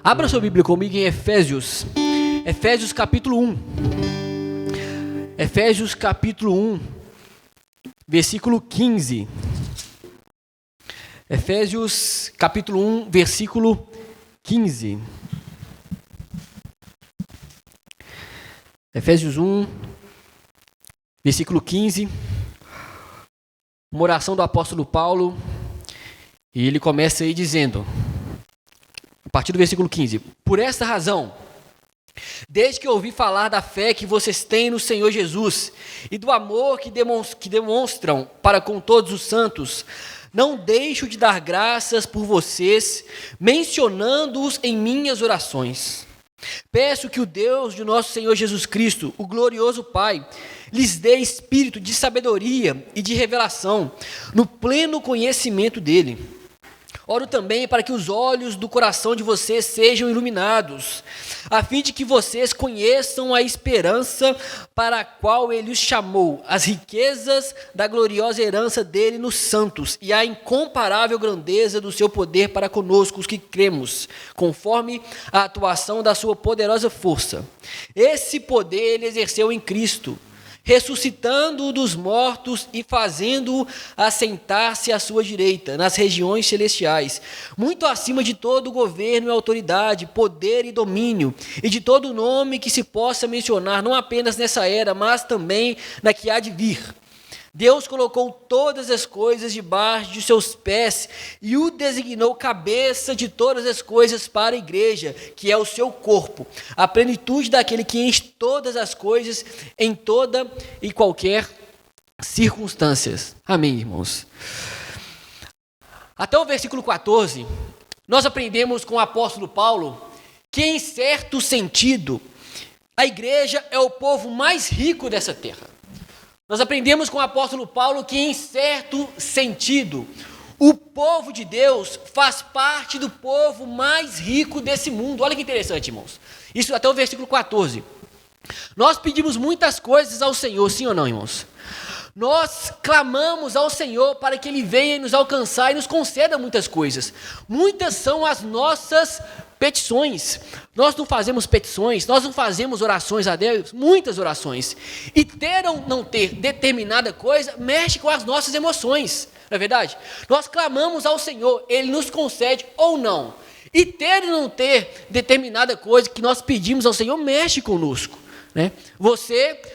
Abra sua Bíblia comigo em Efésios capítulo 1. Efésios capítulo 1, versículo 15. Efésios capítulo 1, versículo 15. Efésios 1, versículo 15. Uma oração do apóstolo Paulo. E ele começa aí dizendo, a partir do versículo 15: Por esta razão, desde que ouvi falar da fé que vocês têm no Senhor Jesus e do amor que demonstram para com todos os santos, não deixo de dar graças por vocês, mencionando-os em minhas orações. Peço que o Deus de nosso Senhor Jesus Cristo, o glorioso Pai, lhes dê espírito de sabedoria e de revelação, no pleno conhecimento dele. Oro também para que os olhos do coração de vocês sejam iluminados, a fim de que vocês conheçam a esperança para a qual ele os chamou, as riquezas da gloriosa herança dele nos santos e a incomparável grandeza do seu poder para conosco, os que cremos, conforme a atuação da sua poderosa força. Esse poder ele exerceu em Cristo, ressuscitando-o dos mortos e fazendo-o assentar-se à sua direita, nas regiões celestiais, muito acima de todo governo e autoridade, poder e domínio, e de todo nome que se possa mencionar, não apenas nessa era, mas também na que há de vir. Deus colocou todas as coisas debaixo de seus pés e o designou cabeça de todas as coisas para a igreja, que é o seu corpo, a plenitude daquele que enche todas as coisas em toda e qualquer circunstâncias. Amém, irmãos? Até o versículo 14, nós aprendemos com o apóstolo Paulo que, em certo sentido, a igreja é o povo mais rico dessa terra. Nós aprendemos com o apóstolo Paulo que, em certo sentido, o povo de Deus faz parte do povo mais rico desse mundo. Olha que interessante, irmãos. Isso até o versículo 14. Nós pedimos muitas coisas ao Senhor, sim ou não, irmãos? Nós clamamos ao Senhor para que Ele venha nos alcançar e nos conceda muitas coisas. Muitas são as nossas petições. Nós não fazemos petições, nós não fazemos orações a Deus, muitas orações. E ter ou não ter determinada coisa mexe com as nossas emoções, não é verdade? Nós clamamos ao Senhor, Ele nos concede ou não. E ter ou não ter determinada coisa que nós pedimos ao Senhor mexe conosco. Né?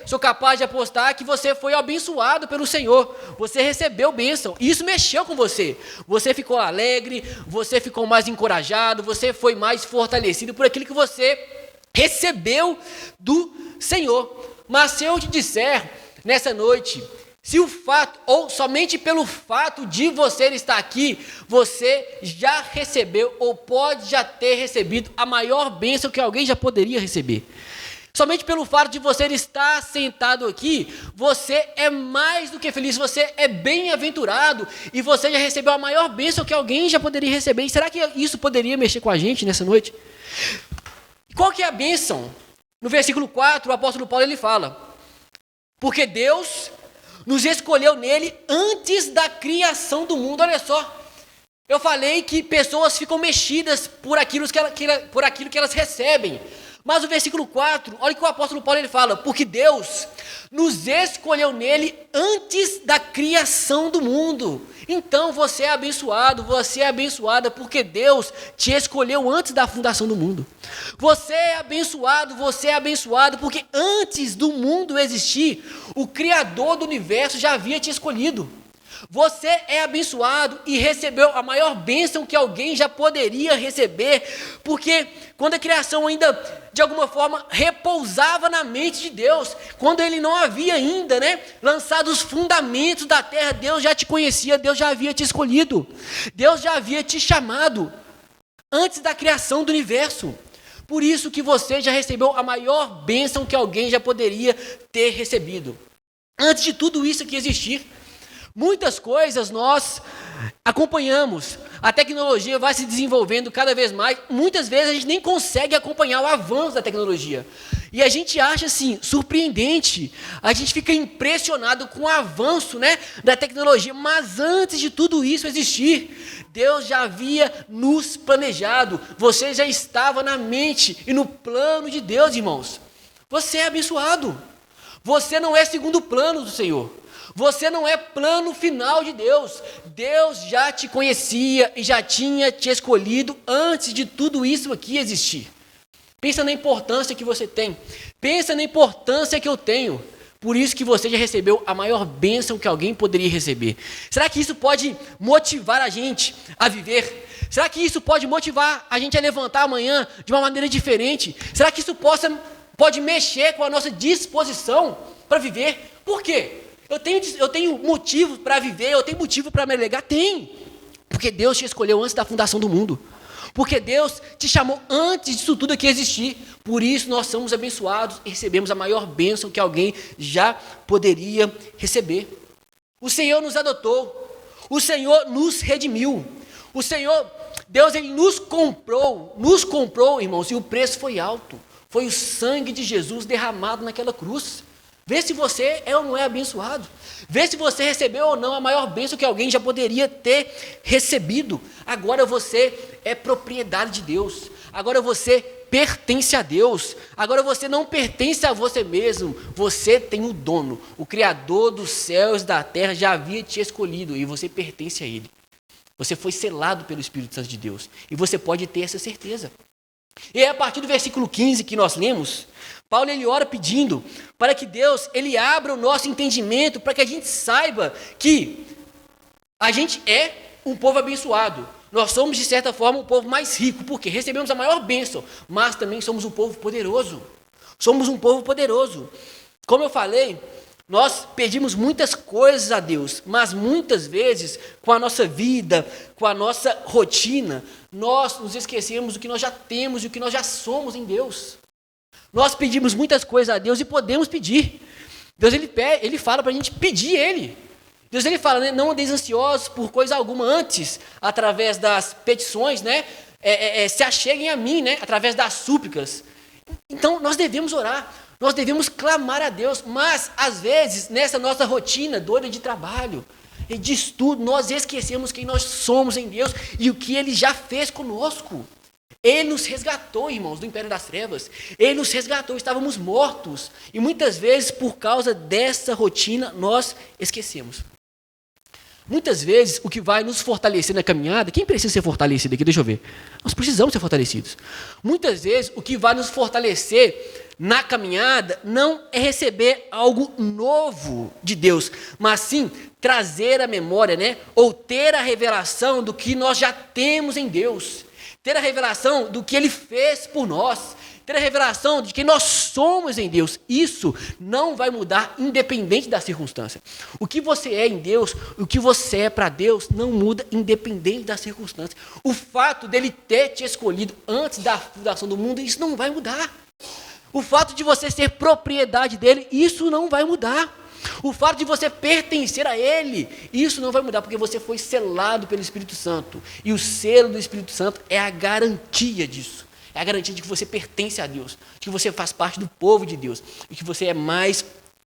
Sou capaz de apostar que você foi abençoado pelo Senhor, você recebeu bênção, e isso mexeu com você ficou alegre, você ficou mais encorajado, você foi mais fortalecido por aquilo que você recebeu do Senhor. Mas se eu te disser nessa noite, se o fato, ou somente pelo fato de você estar aqui, você já recebeu ou pode já ter recebido a maior bênção que alguém já poderia receber. Somente pelo fato de você estar sentado aqui, você é mais do que feliz, você é bem-aventurado e você já recebeu a maior bênção que alguém já poderia receber. E será que isso poderia mexer com a gente nessa noite? Qual que é a bênção? No versículo 4, o apóstolo Paulo ele fala: porque Deus nos escolheu nele antes da criação do mundo. Olha só, eu falei que pessoas ficam mexidas por aquilo que elas recebem. Mas o versículo 4, olha o que o apóstolo Paulo ele fala: porque Deus nos escolheu nele antes da criação do mundo. Então você é abençoada porque Deus te escolheu antes da fundação do mundo. Você é abençoado porque antes do mundo existir, o Criador do universo já havia te escolhido. Você é abençoado e recebeu a maior bênção que alguém já poderia receber, porque quando a criação ainda, de alguma forma, repousava na mente de Deus, quando Ele não havia ainda, lançado os fundamentos da terra, Deus já te conhecia, Deus já havia te escolhido, Deus já havia te chamado, antes da criação do universo. Por isso que você já recebeu a maior bênção que alguém já poderia ter recebido, antes de tudo isso aqui existir. Muitas coisas nós acompanhamos, a tecnologia vai se desenvolvendo cada vez mais, muitas vezes a gente nem consegue acompanhar o avanço da tecnologia. E a gente acha assim, surpreendente, a gente fica impressionado com o avanço, né, da tecnologia, mas antes de tudo isso existir, Deus já havia nos planejado, você já estava na mente e no plano de Deus, irmãos. Você é abençoado, você não é segundo plano do Senhor, você não é plano final de Deus, Deus já te conhecia e já tinha te escolhido antes de tudo isso aqui existir. Pensa na importância que você tem. Pensa na importância que eu tenho. Por isso que você já recebeu a maior bênção que alguém poderia receber. Será que isso pode motivar a gente a viver? Será que isso pode motivar a gente a levantar amanhã de uma maneira diferente? Será que isso pode mexer com a nossa disposição para viver? Por quê? Eu tenho motivo para viver, eu tenho motivo para me alegar? Tem. Porque Deus te escolheu antes da fundação do mundo. Porque Deus te chamou antes disso tudo aqui existir. Por isso nós somos abençoados e recebemos a maior bênção que alguém já poderia receber. O Senhor nos adotou. O Senhor nos redimiu. O Senhor, Deus, Ele nos comprou, irmãos, e o preço foi alto. Foi o sangue de Jesus derramado naquela cruz. Vê se você é ou não é abençoado. Vê se você recebeu ou não a maior bênção que alguém já poderia ter recebido. Agora você é propriedade de Deus. Agora você pertence a Deus. Agora você não pertence a você mesmo. Você tem o dono. O Criador dos céus e da terra já havia te escolhido e você pertence a Ele. Você foi selado pelo Espírito Santo de Deus. E você pode ter essa certeza. E é a partir do versículo 15 que nós lemos, Paulo ele ora pedindo para que Deus ele abra o nosso entendimento, para que a gente saiba que a gente é um povo abençoado. Nós somos, de certa forma, um povo mais rico, porque recebemos a maior bênção, mas também somos um povo poderoso. Somos um povo poderoso. Como eu falei, nós pedimos muitas coisas a Deus, mas muitas vezes, com a nossa vida, com a nossa rotina, nós nos esquecemos do que nós já temos e o que nós já somos em Deus. Nós pedimos muitas coisas a Deus e podemos pedir. Deus ele fala para a gente pedir Ele. Deus ele fala, né, não andeis ansiosos por coisa alguma, antes, através das petições, né, se acheguem a mim, né, através das súplicas. Então, nós devemos orar. Nós devemos clamar a Deus, mas, às vezes, nessa nossa rotina doida de trabalho e de estudo, nós esquecemos quem nós somos em Deus e o que Ele já fez conosco. Ele nos resgatou, irmãos, do império das trevas. Ele nos resgatou, estávamos mortos. E muitas vezes, por causa dessa rotina, nós esquecemos. Muitas vezes, o que vai nos fortalecer na caminhada, quem precisa ser fortalecido aqui? Deixa eu ver. Nós precisamos ser fortalecidos. Muitas vezes, o que vai nos fortalecer na caminhada não é receber algo novo de Deus, mas sim trazer a memória, né? Ou ter a revelação do que nós já temos em Deus. Ter a revelação do que Ele fez por nós. Ter a revelação de quem nós somos em Deus. Isso não vai mudar independente da circunstância. O que você é em Deus, o que você é para Deus, não muda independente da circunstância. O fato dele ter te escolhido antes da fundação do mundo, isso não vai mudar. O fato de você ser propriedade dele, isso não vai mudar. O fato de você pertencer a Ele, isso não vai mudar, porque você foi selado pelo Espírito Santo. E o selo do Espírito Santo é a garantia disso. É a garantia de que você pertence a Deus, de que você faz parte do povo de Deus, e que você é mais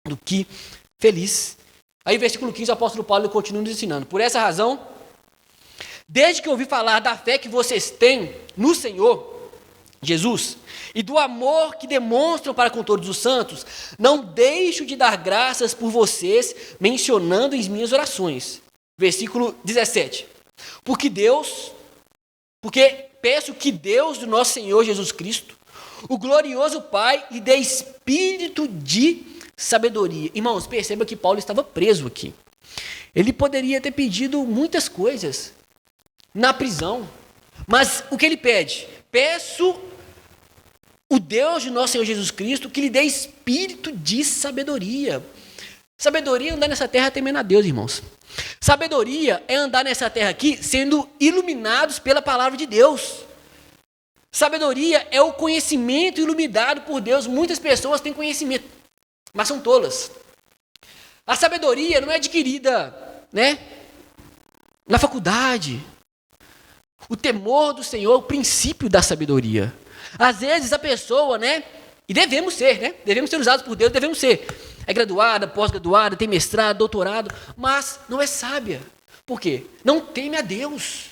do que feliz. Aí, versículo 15, o apóstolo Paulo continua nos ensinando. Por essa razão, desde que ouvi falar da fé que vocês têm no Senhor Jesus e do amor que demonstram para com todos os santos, não deixo de dar graças por vocês, mencionando em minhas orações. Versículo 17. Porque peço que Deus do nosso Senhor Jesus Cristo, o glorioso Pai, lhe dê espírito de sabedoria. Irmãos, perceba que Paulo estava preso aqui. Ele poderia ter pedido muitas coisas na prisão, mas o que ele pede? Peço o Deus de nosso Senhor Jesus Cristo que lhe dê espírito de sabedoria. Sabedoria é andar nessa terra temendo a Deus, irmãos. Sabedoria é andar nessa terra aqui sendo iluminados pela palavra de Deus. Sabedoria é o conhecimento iluminado por Deus. Muitas pessoas têm conhecimento, mas são tolas. A sabedoria não é adquirida, né, na faculdade. O temor do Senhor é o princípio da sabedoria. Às vezes a pessoa, né, E devemos ser, né? Devemos ser usados por Deus, devemos ser. É graduada, pós-graduada, tem mestrado, doutorado, mas não é sábia. Por quê? Não teme a Deus.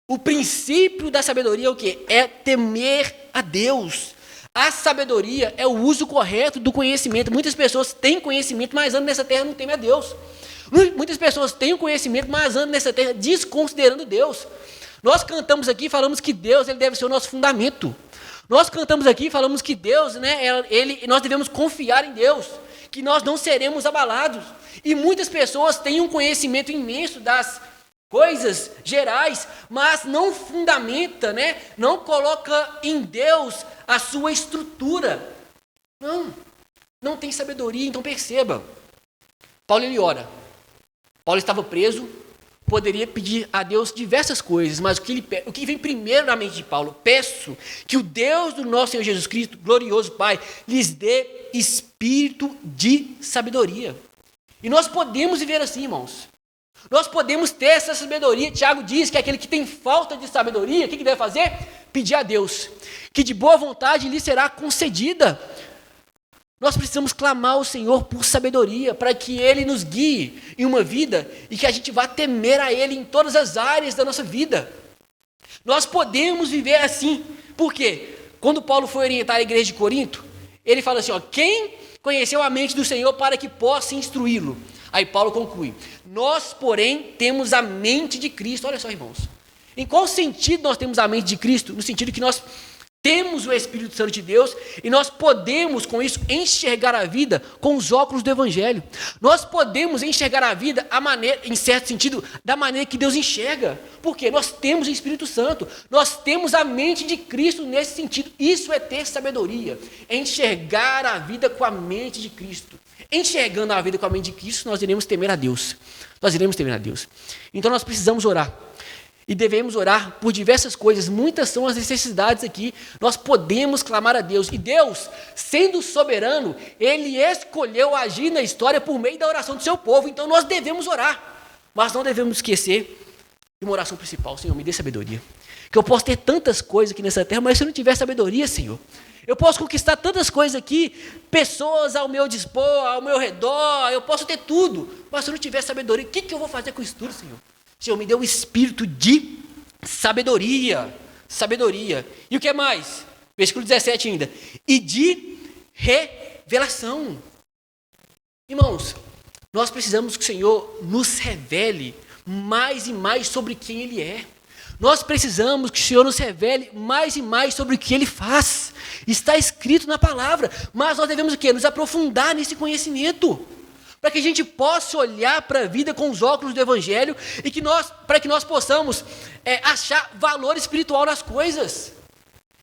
O princípio da sabedoria é o quê? É temer a Deus. A sabedoria é o uso correto do conhecimento. Muitas pessoas têm conhecimento, mas andam nessa terra e não temem a Deus. Muitas pessoas têm o conhecimento, mas andam nessa terra desconsiderando Deus. Nós cantamos aqui e falamos que Deus ele deve ser o nosso fundamento. Nós cantamos aqui e falamos que Deus, né, nós devemos confiar em Deus, que nós não seremos abalados. E muitas pessoas têm um conhecimento imenso das coisas gerais, mas não fundamenta, né, não coloca em Deus a sua estrutura. Não tem sabedoria. Então perceba, Paulo ele ora. Paulo estava preso, poderia pedir a Deus diversas coisas, mas o que vem primeiro na mente de Paulo? Peço que o Deus do nosso Senhor Jesus Cristo, glorioso Pai, lhes dê espírito de sabedoria. E nós podemos viver assim, irmãos. Nós podemos ter essa sabedoria. Tiago diz que aquele que tem falta de sabedoria, o que deve fazer? Pedir a Deus, que de boa vontade lhe será concedida. Nós precisamos clamar ao Senhor por sabedoria, para que Ele nos guie em uma vida e que a gente vá temer a Ele em todas as áreas da nossa vida. Nós podemos viver assim. Por quê? Quando Paulo foi orientar a igreja de Corinto, ele fala assim, quem conheceu a mente do Senhor para que possa instruí-lo? Aí Paulo conclui, nós, porém, temos a mente de Cristo. Olha só, irmãos. Em qual sentido nós temos a mente de Cristo? No sentido que nós temos o Espírito Santo de Deus e nós podemos, com isso, enxergar a vida com os óculos do Evangelho. Nós podemos enxergar a vida, em certo sentido, da maneira que Deus enxerga. Porque nós temos o Espírito Santo, nós temos a mente de Cristo nesse sentido. Isso é ter sabedoria, é enxergar a vida com a mente de Cristo. Enxergando a vida com a mente de Cristo, nós iremos temer a Deus. Nós iremos temer a Deus. Então nós precisamos orar. E devemos orar por diversas coisas. Muitas são as necessidades aqui. Nós podemos clamar a Deus. E Deus, sendo soberano, Ele escolheu agir na história por meio da oração do seu povo. Então nós devemos orar. Mas não devemos esquecer de uma oração principal. Senhor, me dê sabedoria. Que eu posso ter tantas coisas aqui nessa terra, mas se eu não tiver sabedoria, Senhor, eu posso conquistar tantas coisas aqui, pessoas ao meu dispor, ao meu redor, eu posso ter tudo. Mas se eu não tiver sabedoria, o que eu vou fazer com isso tudo, Senhor? Senhor, me dê um espírito de sabedoria. Sabedoria. E o que mais? Versículo 17 ainda. E de revelação. Irmãos, nós precisamos que o Senhor nos revele mais e mais sobre quem Ele é. Nós precisamos que o Senhor nos revele mais e mais sobre o que Ele faz. Está escrito na palavra. Mas nós devemos o quê? Nos aprofundar nesse conhecimento. Para que a gente possa olhar para a vida com os óculos do Evangelho e para que nós possamos achar valor espiritual nas coisas.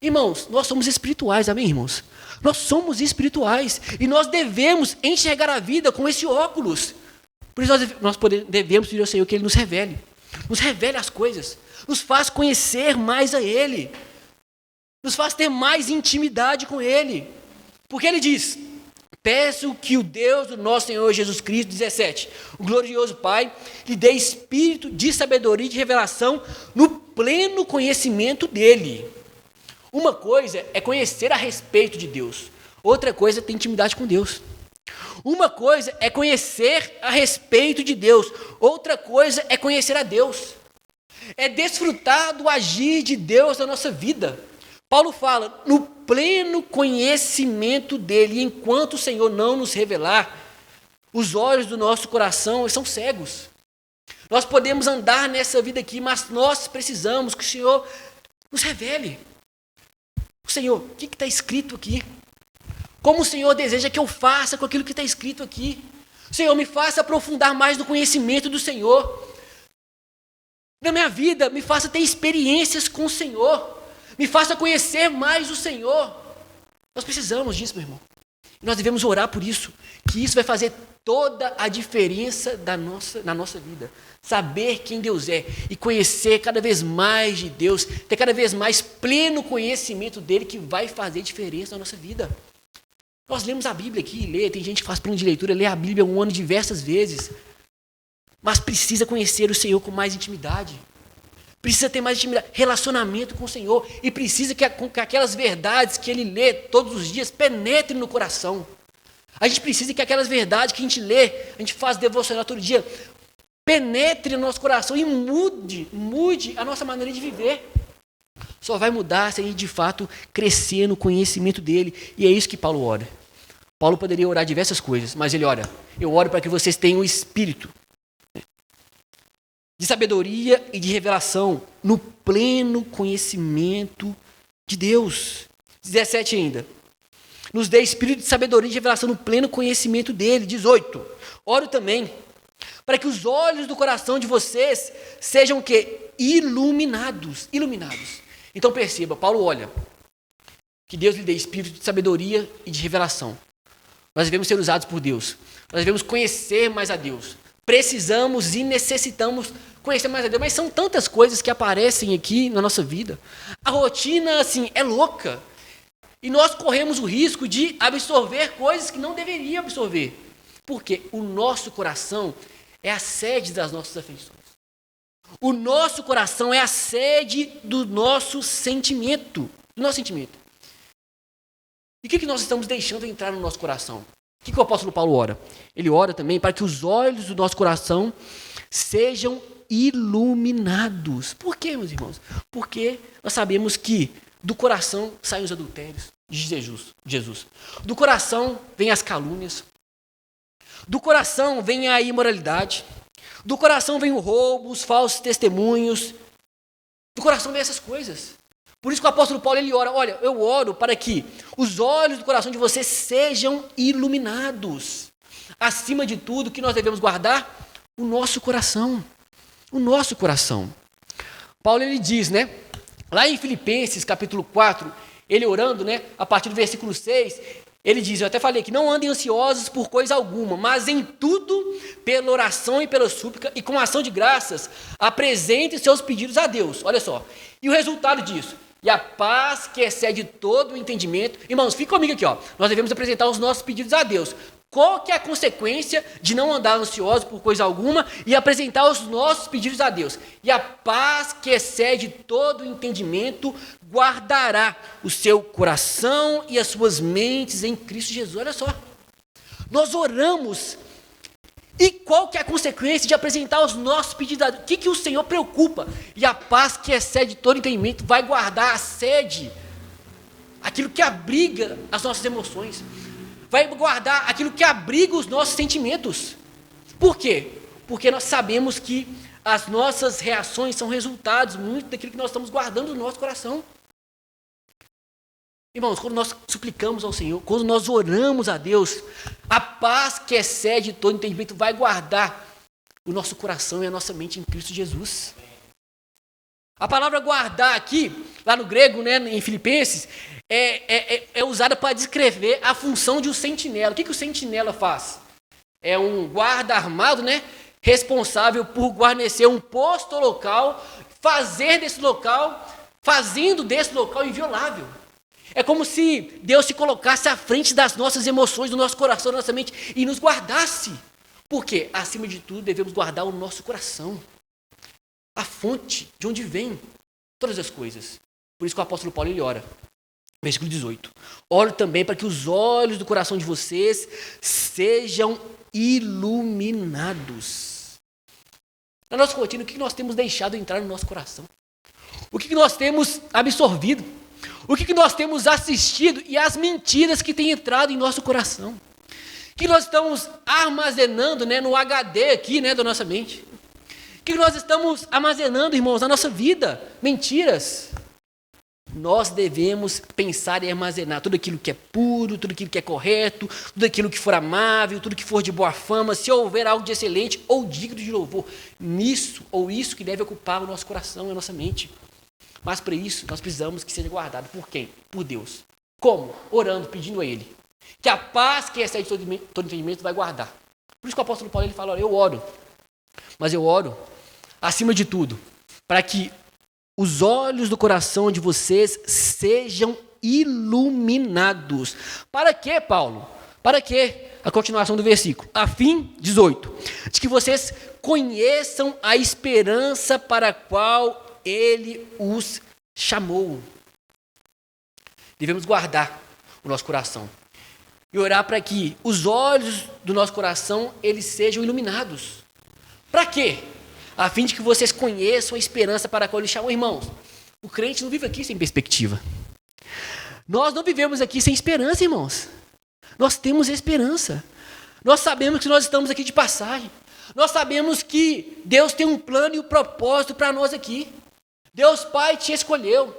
Irmãos, nós somos espirituais, amém, irmãos? Nós somos espirituais e nós devemos enxergar a vida com esse óculos. Por isso nós devemos pedir ao Senhor que Ele nos revele as coisas, nos faz conhecer mais a Ele, nos faz ter mais intimidade com Ele. Porque Ele diz... Peço que o Deus do nosso Senhor Jesus Cristo, 17, o glorioso Pai, lhe dê espírito de sabedoria e de revelação no pleno conhecimento dEle. Uma coisa é conhecer a respeito de Deus, outra coisa é ter intimidade com Deus. Uma coisa é conhecer a respeito de Deus, outra coisa é conhecer a Deus. É desfrutar do agir de Deus na nossa vida. Paulo fala, no pleno conhecimento dEle, enquanto o Senhor não nos revelar, os olhos do nosso coração são cegos. Nós podemos andar nessa vida aqui, mas nós precisamos que o Senhor nos revele. Senhor, o que está escrito aqui? Como o Senhor deseja que eu faça com aquilo que está escrito aqui? Senhor, me faça aprofundar mais no conhecimento do Senhor. Na minha vida, me faça ter experiências com o Senhor. Me faça conhecer mais o Senhor. Nós precisamos disso, meu irmão. E nós devemos orar por isso, que isso vai fazer toda a diferença na nossa vida. Saber quem Deus é e conhecer cada vez mais de Deus, ter cada vez mais pleno conhecimento dEle, que vai fazer diferença na nossa vida. Nós lemos a Bíblia aqui, tem gente que faz plano de leitura, lê a Bíblia um ano diversas vezes, mas precisa conhecer o Senhor com mais intimidade. precisa ter mais intimidade, relacionamento com o Senhor, e precisa que aquelas verdades que ele lê todos os dias penetrem no coração. A gente precisa que aquelas verdades que a gente lê, a gente faz devocional todo dia, penetre no nosso coração e mude a nossa maneira de viver. Só vai mudar se a gente de fato crescer no conhecimento dele, e é isso que Paulo ora. Paulo poderia orar diversas coisas, mas ele ora: eu oro para que vocês tenham o espírito de sabedoria e de revelação no pleno conhecimento de Deus. 17 ainda. Nos dê espírito de sabedoria e de revelação no pleno conhecimento dele. 18. Oro também para que os olhos do coração de vocês sejam o quê? Iluminados. Então perceba, Paulo olha que Deus lhe dê espírito de sabedoria e de revelação. Nós devemos ser usados por Deus. Nós devemos conhecer mais a Deus. Precisamos e necessitamos conhecer mais a Deus. Mas são tantas coisas que aparecem aqui na nossa vida. A rotina, assim, é louca. E nós corremos o risco de absorver coisas que não deveria absorver. Porque o nosso coração é a sede das nossas afeições. O nosso coração é a sede do nosso sentimento. E o que nós estamos deixando entrar no nosso coração? O que o apóstolo Paulo ora? Ele ora também para que os olhos do nosso coração sejam iluminados. Por quê, meus irmãos? Porque nós sabemos que do coração saem os adultérios de Jesus. Do coração vêm as calúnias. Do coração vem a imoralidade. Do coração vem o roubo, os falsos testemunhos. Do coração vem essas coisas. Por isso que o apóstolo Paulo ele ora: olha, eu oro para que os olhos do coração de vocês sejam iluminados. Acima de tudo, o que nós devemos guardar? O nosso coração. O nosso coração. Paulo ele diz, né? Lá em Filipenses, capítulo 4, ele orando, né? A partir do versículo 6, ele diz, eu até falei que não andem ansiosos por coisa alguma, mas em tudo, pela oração e pela súplica e com ação de graças, apresentem seus pedidos a Deus. Olha só. E o resultado disso? E a paz que excede todo o entendimento. Irmãos, fica comigo aqui, ó. Nós devemos apresentar os nossos pedidos a Deus. Qual que é a consequência de não andar ansioso por coisa alguma e apresentar os nossos pedidos a Deus? E a paz que excede todo o entendimento guardará o seu coração e as suas mentes em Cristo Jesus. Olha só. Nós oramos. E qual que é a consequência de apresentar os nossos pedidos a Deus? O que o Senhor preocupa? E a paz que excede todo entendimento vai guardar a sede, aquilo que abriga as nossas emoções. Vai guardar aquilo que abriga os nossos sentimentos. Por quê? Porque nós sabemos que as nossas reações são resultados muito daquilo que nós estamos guardando no nosso coração. Irmãos, quando nós suplicamos ao Senhor, quando nós oramos a Deus, a paz que excede todo entendimento vai guardar o nosso coração e a nossa mente em Cristo Jesus. A palavra guardar aqui, lá no grego, né, em Filipenses, é usada para descrever a função de um sentinela. O que o sentinela faz? É um guarda armado, né, responsável por guarnecer um posto local, fazendo desse local inviolável. É como se Deus se colocasse à frente das nossas emoções, do nosso coração, da nossa mente, e nos guardasse. Por quê? Acima de tudo, devemos guardar o nosso coração. A fonte de onde vem todas as coisas. Por isso que o apóstolo Paulo ele ora. Versículo 18. Oro também para que os olhos do coração de vocês sejam iluminados. Na nossa rotina, o que nós temos deixado entrar no nosso coração? O que nós temos absorvido? O que nós temos assistido e as mentiras que têm entrado em nosso coração? O que nós estamos armazenando, né, no HD aqui, né, da nossa mente? O que nós estamos armazenando, irmãos, na nossa vida? Mentiras. Nós devemos pensar e armazenar tudo aquilo que é puro, tudo aquilo que é correto, tudo aquilo que for amável, tudo que for de boa fama, se houver algo de excelente ou digno de louvor. Nisso ou isso que deve ocupar o nosso coração e a nossa mente. Mas para isso, nós precisamos que seja guardado por quem? Por Deus. Como? Orando, pedindo a Ele. Que a paz que excede todo entendimento vai guardar. Por isso que o apóstolo Paulo ele fala, eu oro. Mas eu oro, acima de tudo, para que os olhos do coração de vocês sejam iluminados. Para quê, Paulo? Para quê? A continuação do versículo. A fim, 18, de que vocês conheçam a esperança para a qual ele os chamou. Devemos guardar o nosso coração e orar para que os olhos do nosso coração eles sejam iluminados. Para quê? A fim de que vocês conheçam a esperança para a qual ele chamou. Irmãos, o crente não vive aqui sem perspectiva. Nós não vivemos aqui sem esperança, irmãos. Nós temos esperança. Nós sabemos que nós estamos aqui de passagem. Nós sabemos que Deus tem um plano e um propósito para nós aqui. Deus Pai te escolheu,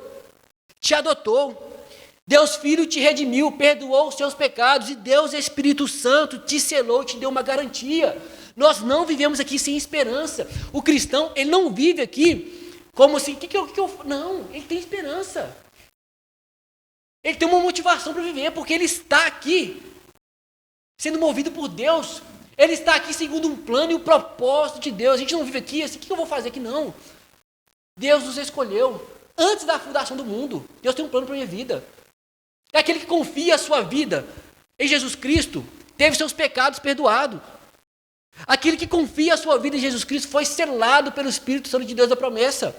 te adotou. Deus Filho te redimiu, perdoou os seus pecados. E Deus Espírito Santo te selou, te deu uma garantia. Nós não vivemos aqui sem esperança. O cristão, ele não vive aqui como assim, não, ele tem esperança. Ele tem uma motivação para viver, porque ele está aqui sendo movido por Deus. Ele está aqui segundo um plano e um propósito de Deus. A gente não vive aqui assim, o que eu vou fazer aqui? Não. Deus nos escolheu antes da fundação do mundo. Deus tem um plano para a minha vida. É aquele que confia a sua vida em Jesus Cristo, teve seus pecados perdoados. Aquele que confia a sua vida em Jesus Cristo foi selado pelo Espírito Santo de Deus da promessa.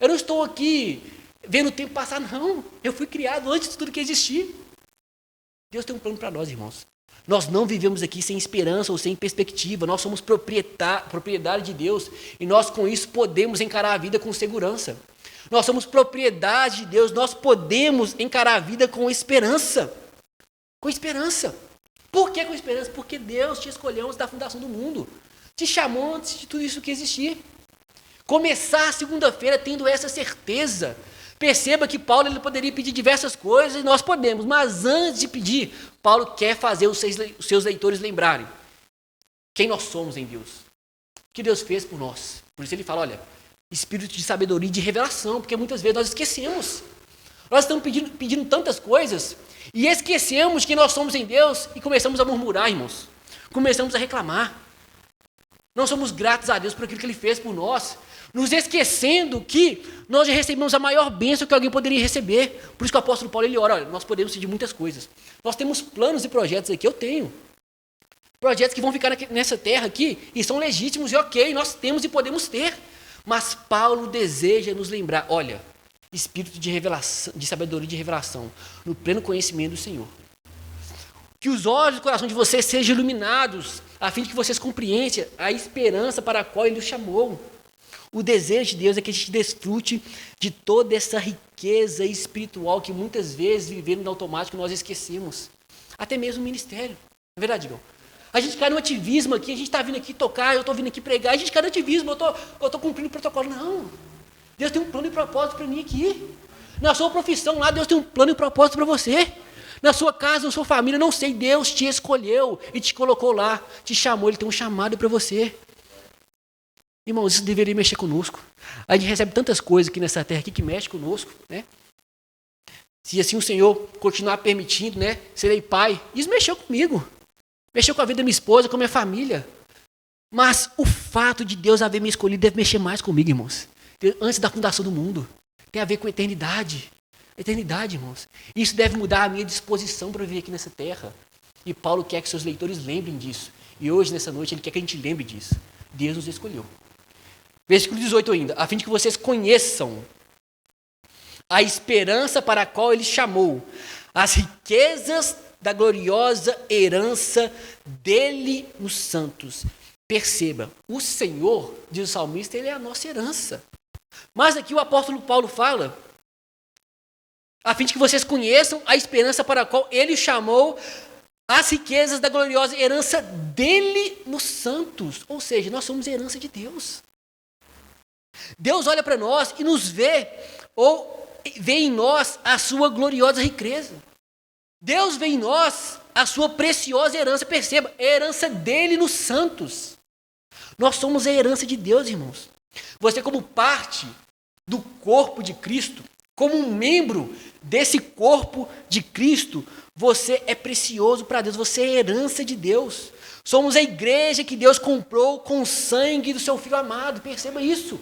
Eu não estou aqui vendo o tempo passar, não. Eu fui criado antes de tudo que existir. Deus tem um plano para nós, irmãos. Nós não vivemos aqui sem esperança ou sem perspectiva. Nós somos propriedade de Deus. E nós, com isso, podemos encarar a vida com segurança. Nós somos propriedade de Deus. Nós podemos encarar a vida com esperança. Com esperança. Por que com esperança? Porque Deus te escolheu antes da fundação do mundo. Te chamou antes de tudo isso que existir. Começar a segunda-feira tendo essa certeza. Perceba que Paulo ele poderia pedir diversas coisas e nós podemos, mas antes de pedir, Paulo quer fazer os seus leitores lembrarem quem nós somos em Deus. O que Deus fez por nós. Por isso ele fala, olha, espírito de sabedoria e de revelação, porque muitas vezes nós esquecemos. Nós estamos pedindo tantas coisas e esquecemos que nós somos em Deus e começamos a murmurar, irmãos. Começamos a reclamar. Não somos gratos a Deus por aquilo que Ele fez por nós, nos esquecendo que nós já recebemos a maior bênção que alguém poderia receber. Por isso que o apóstolo Paulo ele ora, olha, nós podemos pedir muitas coisas. Nós temos planos e projetos aqui, eu tenho. Projetos que vão ficar nessa terra aqui e são legítimos e ok, nós temos e podemos ter. Mas Paulo deseja nos lembrar, olha, espírito de revelação, de sabedoria e de revelação, no pleno conhecimento do Senhor. Que os olhos do coração de vocês sejam iluminados, a fim de que vocês compreendam a esperança para a qual Ele os chamou. O desejo de Deus é que a gente desfrute de toda essa riqueza espiritual que muitas vezes, vivendo no automático, nós esquecemos. Até mesmo o ministério. Não é verdade, Igor? A gente cai no ativismo aqui, a gente está vindo aqui tocar, eu estou vindo aqui pregar, a gente cai no ativismo, eu estou cumprindo o protocolo. Não. Deus tem um plano e propósito para mim aqui. Na sua profissão lá, Deus tem um plano e propósito para você. Na sua casa, na sua família, não sei, Deus te escolheu e te colocou lá, te chamou, Ele tem um chamado para você. Irmãos, isso deveria mexer conosco. A gente recebe tantas coisas aqui nessa terra aqui que mexe conosco, né? Se assim o Senhor continuar permitindo, né? Serei pai. Isso mexeu comigo. Mexeu com a vida da minha esposa, com a minha família. Mas o fato de Deus haver me escolhido deve mexer mais comigo, irmãos. Antes da fundação do mundo. Tem a ver com a eternidade. Eternidade, irmãos. Isso deve mudar a minha disposição para viver aqui nessa terra. E Paulo quer que seus leitores lembrem disso. E hoje, nessa noite, ele quer que a gente lembre disso. Deus nos escolheu. Versículo 18 ainda. A fim de que vocês conheçam a esperança para a qual Ele chamou, as riquezas da gloriosa herança dele nos santos. Perceba, o Senhor, diz o salmista, Ele é a nossa herança. Mas aqui o apóstolo Paulo fala, a fim de que vocês conheçam a esperança para a qual Ele chamou, as riquezas da gloriosa herança dele nos santos. Ou seja, nós somos herança de Deus. Deus olha para nós e nos vê, ou vê em nós a sua gloriosa riqueza. Deus vê em nós a sua preciosa herança. Perceba, a herança dele nos santos. Nós somos a herança de Deus, irmãos. Você, como parte do corpo de Cristo, como um membro desse corpo de Cristo, você é precioso para Deus, você é herança de Deus. Somos a igreja que Deus comprou com o sangue do seu Filho amado. Perceba isso.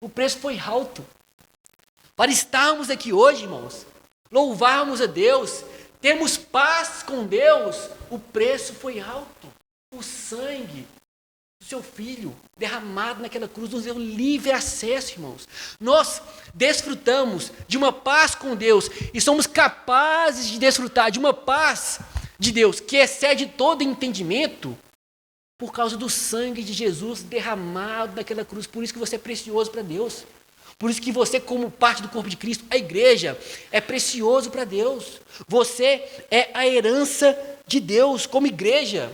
O preço foi alto. Para estarmos aqui hoje, irmãos, louvarmos a Deus, termos paz com Deus, o preço foi alto. O sangue do seu Filho derramado naquela cruz, nos deu livre acesso, irmãos. Nós desfrutamos de uma paz com Deus e somos capazes de desfrutar de uma paz de Deus que excede todo entendimento por causa do sangue de Jesus derramado naquela cruz. Por isso que você é precioso para Deus. Por isso que você, como parte do corpo de Cristo, a igreja, é precioso para Deus. Você é a herança de Deus como igreja.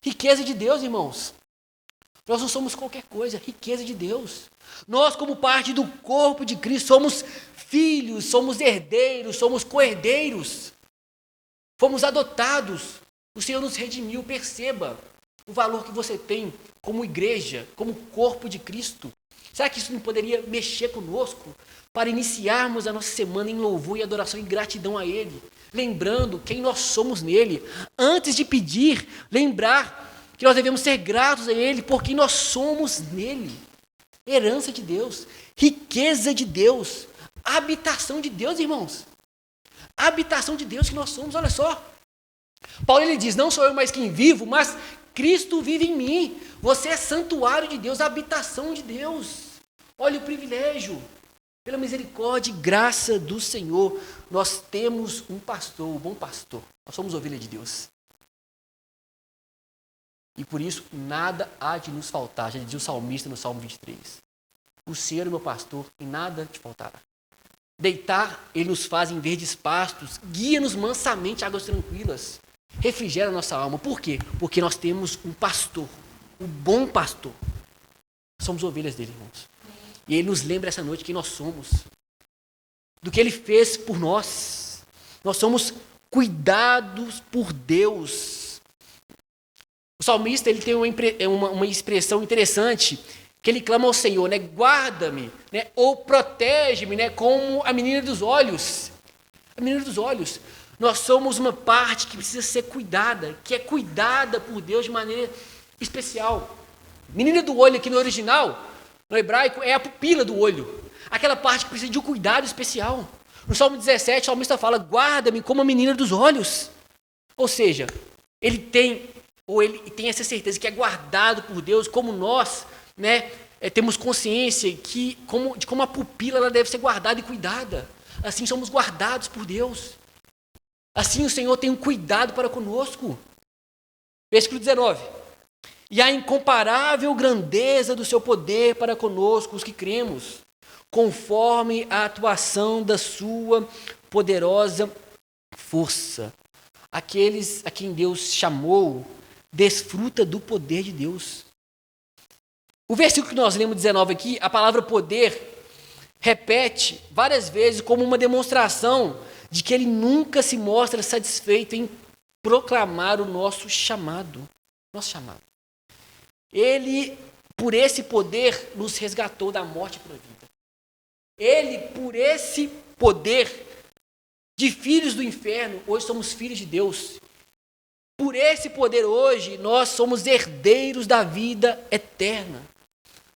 Riqueza de Deus, irmãos. Nós não somos qualquer coisa, riqueza de Deus. Nós, como parte do corpo de Cristo, somos filhos, somos herdeiros, somos co-herdeiros. Fomos adotados. O Senhor nos redimiu. Perceba o valor que você tem como igreja, como corpo de Cristo. Será que isso não poderia mexer conosco para iniciarmos a nossa semana em louvor e adoração e gratidão a Ele, lembrando quem nós somos nele? Antes de pedir, lembrar que nós devemos ser gratos a Ele por quem nós somos nele. Herança de Deus, riqueza de Deus, habitação de Deus, irmãos. Habitação de Deus que nós somos, olha só. Paulo ele diz, não sou eu mais quem vivo, mas Cristo vive em mim. Você é santuário de Deus, habitação de Deus. Olha o privilégio. Pela misericórdia e graça do Senhor, nós temos um pastor, um bom pastor. Nós somos ovelha de Deus. E por isso, nada há de nos faltar. Já dizia o salmista no Salmo 23. O Senhor é meu pastor e nada te faltará. Deitar, Ele nos faz em verdes pastos, guia-nos mansamente a águas tranquilas, refrigera a nossa alma. Por quê? Porque nós temos um pastor, um bom pastor. Somos ovelhas dele, irmãos. E Ele nos lembra essa noite quem nós somos, do que Ele fez por nós. Nós somos cuidados por Deus. O salmista ele tem uma expressão interessante, que ele clama ao Senhor, né? Guarda-me, né? Ou protege-me, né? Como a menina dos olhos. A menina dos olhos. Nós somos uma parte que precisa ser cuidada, que é cuidada por Deus de maneira especial. Menina do olho aqui no original, no hebraico, é a pupila do olho. Aquela parte que precisa de um cuidado especial. No Salmo 17, o salmista fala, guarda-me como a menina dos olhos. Ou seja, ele tem essa certeza que é guardado por Deus, como nós, né, temos consciência de como a pupila ela deve ser guardada e cuidada. Assim somos guardados por Deus. Assim o Senhor tem um cuidado para conosco. Versículo 19. E a incomparável grandeza do seu poder para conosco, os que cremos, conforme a atuação da sua poderosa força. Aqueles a quem Deus chamou, desfruta do poder de Deus. O versículo que nós lemos 19 aqui, a palavra poder, repete várias vezes como uma demonstração de que Ele nunca se mostra satisfeito em proclamar o nosso chamado. Nosso chamado. Ele, por esse poder, nos resgatou da morte para a vida. Ele, por esse poder de filhos do inferno, hoje somos filhos de Deus. Por esse poder hoje, nós somos herdeiros da vida eterna.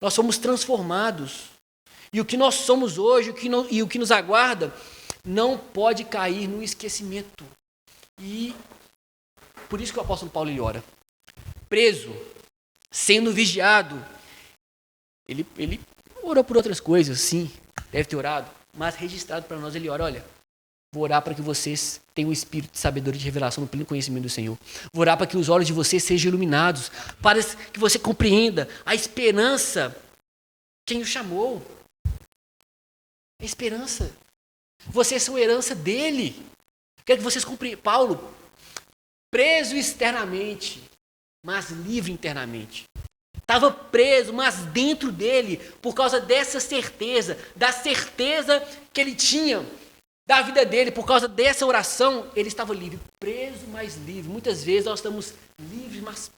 Nós somos transformados. E o que nós somos hoje e o que nos aguarda não pode cair no esquecimento. E por isso que o apóstolo Paulo ele ora. Preso, sendo vigiado. Ele orou por outras coisas, sim, deve ter orado, mas registrado para nós ele ora, olha, vou orar para que vocês tenham um espírito de sabedoria e de revelação no pleno conhecimento do Senhor. Vou orar para que os olhos de vocês sejam iluminados, para que você compreenda a esperança, quem o chamou. A esperança. Vocês são herança dele. Quero que vocês compreendam. Paulo, preso externamente, mas livre internamente. Estava preso, mas dentro dele, por causa dessa certeza, da certeza que ele tinha da vida dele, por causa dessa oração, ele estava livre. Preso, mas livre. Muitas vezes nós estamos livres, mas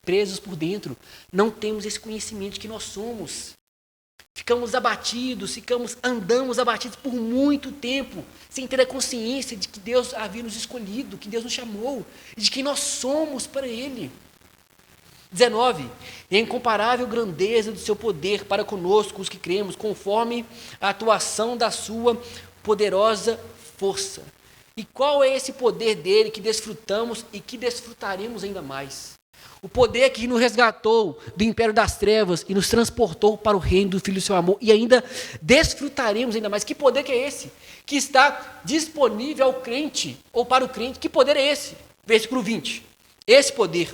presos por dentro. Não temos esse conhecimento de que nós somos. Ficamos abatidos, andamos abatidos por muito tempo, sem ter a consciência de que Deus havia nos escolhido, que Deus nos chamou, e de quem nós somos para Ele. 19. E a incomparável grandeza do seu poder para conosco, os que cremos, conforme a atuação da sua poderosa força. E qual é esse poder dele que desfrutamos e que desfrutaremos ainda mais? O poder que nos resgatou do império das trevas e nos transportou para o reino do Filho do seu amor. E ainda desfrutaremos ainda mais. Que poder que é esse? Que está disponível ao crente, ou para o crente. Que poder é esse? Versículo 20. Esse poder,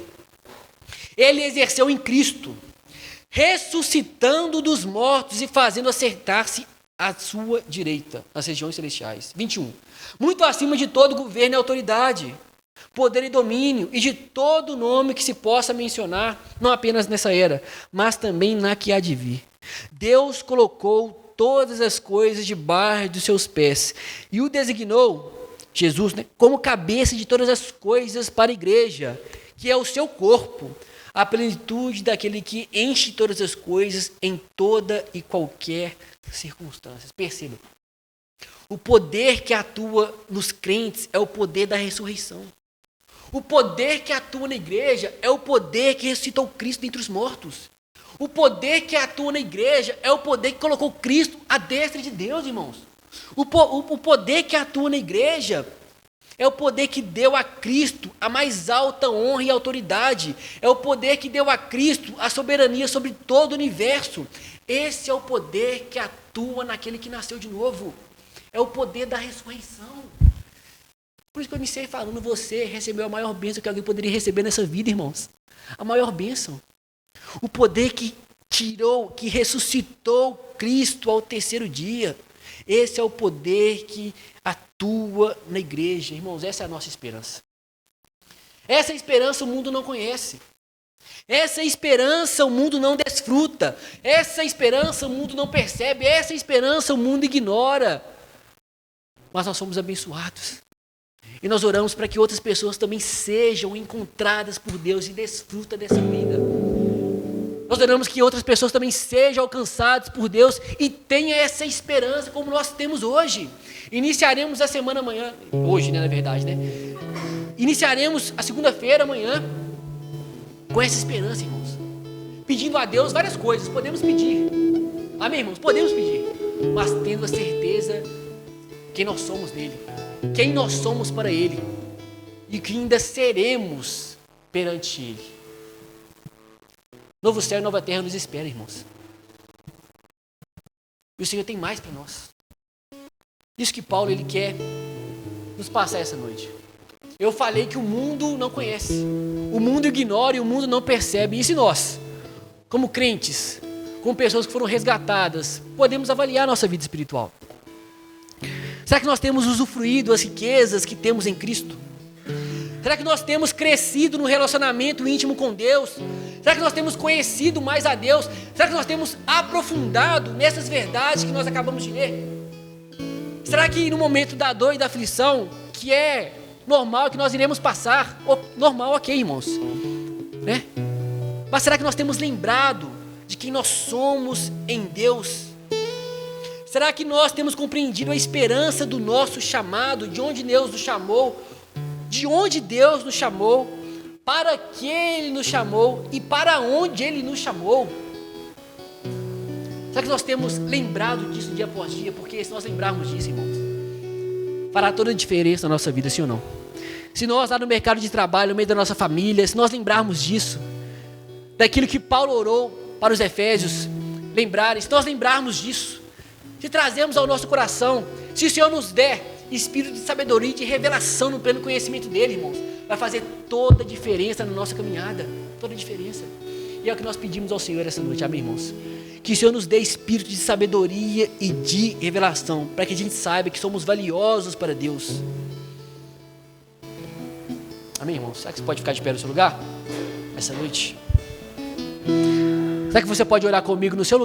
ele exerceu em Cristo, ressuscitando dos mortos e fazendo assentar-se à sua direita, nas regiões celestiais. 21. Muito acima de todo governo e autoridade, poder e domínio, e de todo nome que se possa mencionar, não apenas nessa era, mas também na que há de vir. Deus colocou todas as coisas debaixo dos seus pés, e o designou, Jesus, como cabeça de todas as coisas para a igreja, que é o seu corpo, a plenitude daquele que enche todas as coisas em toda e qualquer circunstância. Perceba, o poder que atua nos crentes é o poder da ressurreição. O poder que atua na igreja é o poder que ressuscitou Cristo dentre os mortos. O poder que atua na igreja é o poder que colocou Cristo à destra de Deus, irmãos. O poder que atua na igreja é o poder que deu a Cristo a mais alta honra e autoridade. É o poder que deu a Cristo a soberania sobre todo o universo. Esse é o poder que atua naquele que nasceu de novo. É o poder da ressurreição. Por isso que eu iniciei falando, você recebeu a maior bênção que alguém poderia receber nessa vida, irmãos. A maior bênção. O poder que tirou, que ressuscitou Cristo ao terceiro dia. Esse é o poder que atua na igreja. Irmãos, essa é a nossa esperança. Essa esperança o mundo não conhece. Essa esperança o mundo não desfruta. Essa esperança o mundo não percebe. Essa esperança o mundo ignora. Mas nós somos abençoados. E nós oramos para que outras pessoas também sejam encontradas por Deus e desfrutem dessa vida. Nós oramos que outras pessoas também sejam alcançadas por Deus e tenham essa esperança como nós temos hoje. Iniciaremos a semana amanhã, hoje, né, na verdade, né? Iniciaremos a segunda-feira amanhã com essa esperança, irmãos. Pedindo a Deus várias coisas, podemos pedir. Amém, irmãos? Podemos pedir. Mas tendo a certeza quem nós somos nele. Quem nós somos para Ele e que ainda seremos perante Ele. Novo céu e nova terra nos espera, irmãos. E o Senhor tem mais para nós. Isso que Paulo ele quer nos passar essa noite. Eu falei que o mundo não conhece, o mundo ignora e o mundo não percebe. E se nós, como crentes, como pessoas que foram resgatadas, podemos avaliar nossa vida espiritual? Será que nós temos usufruído as riquezas que temos em Cristo? Será que nós temos crescido no relacionamento íntimo com Deus? Será que nós temos conhecido mais a Deus? Será que nós temos aprofundado nessas verdades que nós acabamos de ler? Será que no momento da dor e da aflição, que é normal que nós iremos passar, normal, ok, irmãos, né? Mas será que nós temos lembrado de quem nós somos em Deus? Será que nós temos compreendido a esperança do nosso chamado, de onde Deus nos chamou, para que Ele nos chamou e para onde Ele nos chamou? Será que nós temos lembrado disso dia após dia? Porque se nós lembrarmos disso, irmãos, fará toda a diferença na nossa vida, sim ou não? Se nós lá no mercado de trabalho, no meio da nossa família, se nós lembrarmos disso, daquilo que Paulo orou para os Efésios lembrarem, se nós lembrarmos disso, se trazemos ao nosso coração, se o Senhor nos der espírito de sabedoria e de revelação no pleno conhecimento dele, irmãos, vai fazer toda a diferença na nossa caminhada, toda a diferença. E é o que nós pedimos ao Senhor essa noite, amém, irmãos? Que o Senhor nos dê espírito de sabedoria e de revelação, para que a gente saiba que somos valiosos para Deus. Amém, irmãos? Será que você pode ficar de pé no seu lugar essa noite? Será que você pode orar comigo no seu lugar?